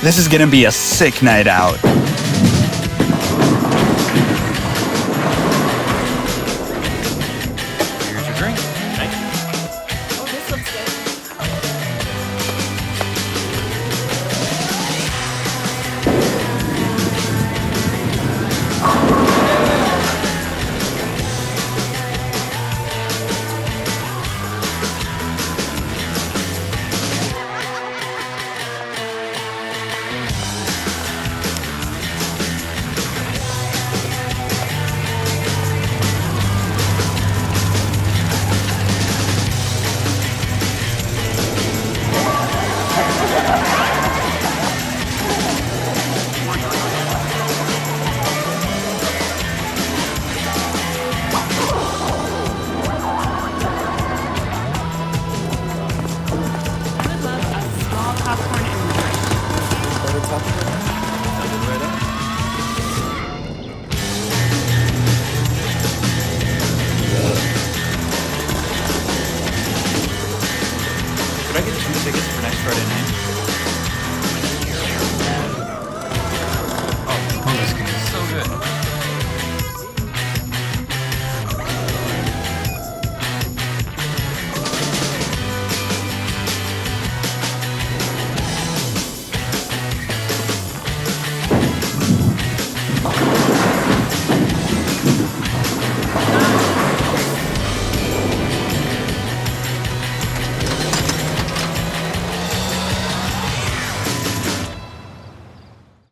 This is gonna be a sick night out. Here's your drink. Thank you. Oh, this looks good. I would love a small popcorn and drink. Fill it right up. Could I get 2 tickets for next Friday night?